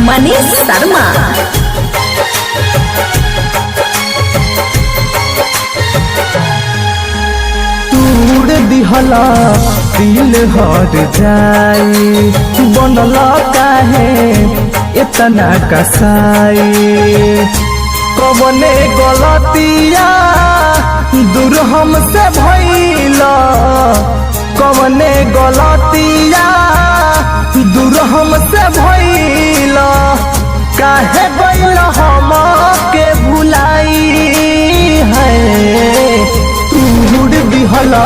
मनीष शर्मा। तूड़ दिहला दिल हर जाई बनला काहे इतना कसाई कवने गलतिया दूर हमसे भइला कवने गलतिया दूर हमसे भइला काहे गइल हम के भुलाई है तूड़ दिहला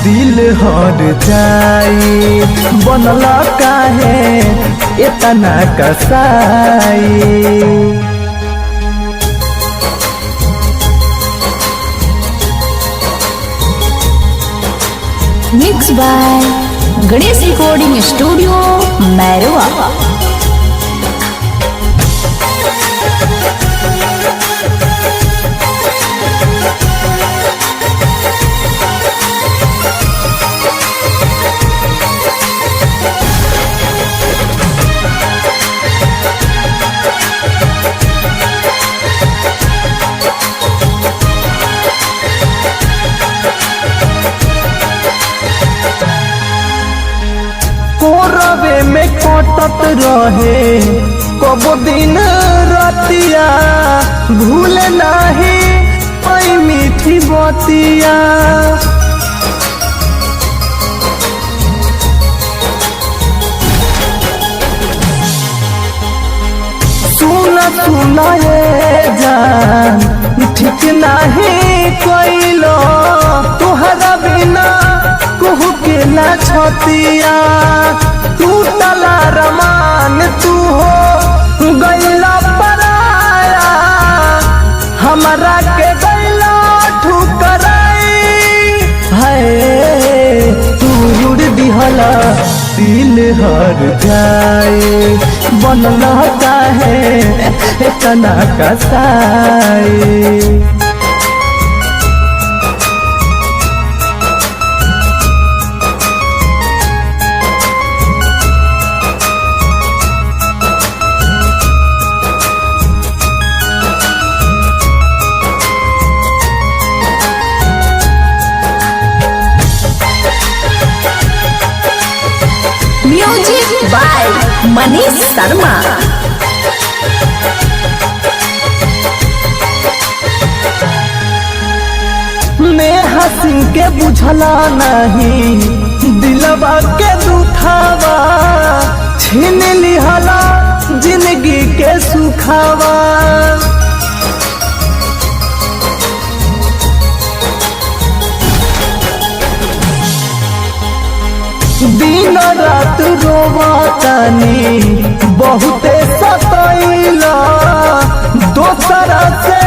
दिल हर जाई बनला काहे इतना कसाई। Mix by Ganesh recording studio Mairwa. कोरवे में कटत रहे कब दिन रतिया भूल नाही ओई मीठी बतिया सुन सुना ये जान ठीक नहीं कोइलो तुहरा बिना कुहू के ना छतिया टूटला रमान तू हो गइला पराया हमारा के गइला ठुकराई है तूड़ दिहला दिल हर जाए बनला काहे इतना कसाई। Music by Manish Sharma. नेहा सिंह के बुझला नहीं दिलवा के दुखावा छीन लिहला जिंदगी के सुखावा दिन रात रोवातानी बहुते सतैला दोसरा से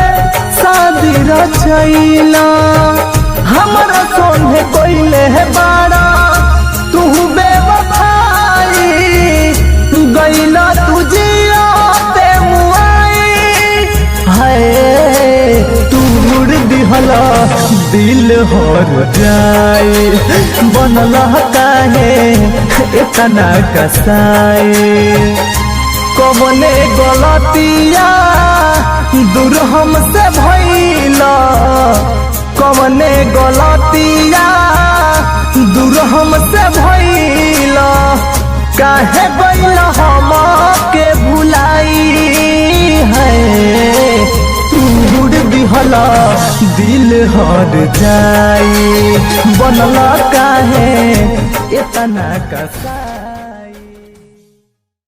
शादी रचैला हमरा सोने कोइले है बाड़ा तू बेवफाई गइला तुझिया ते मुआई है तूड़ दिहला दिल हर जाए बनला काहे इतना कसाई कवने गलतिया दूर हमसे भइला कवने गलतिया दूर हमसे भइला काहे गइल हम के भुलाई है तूड़ दिहला दिल हर जाई बनला काहे इतना कसाई।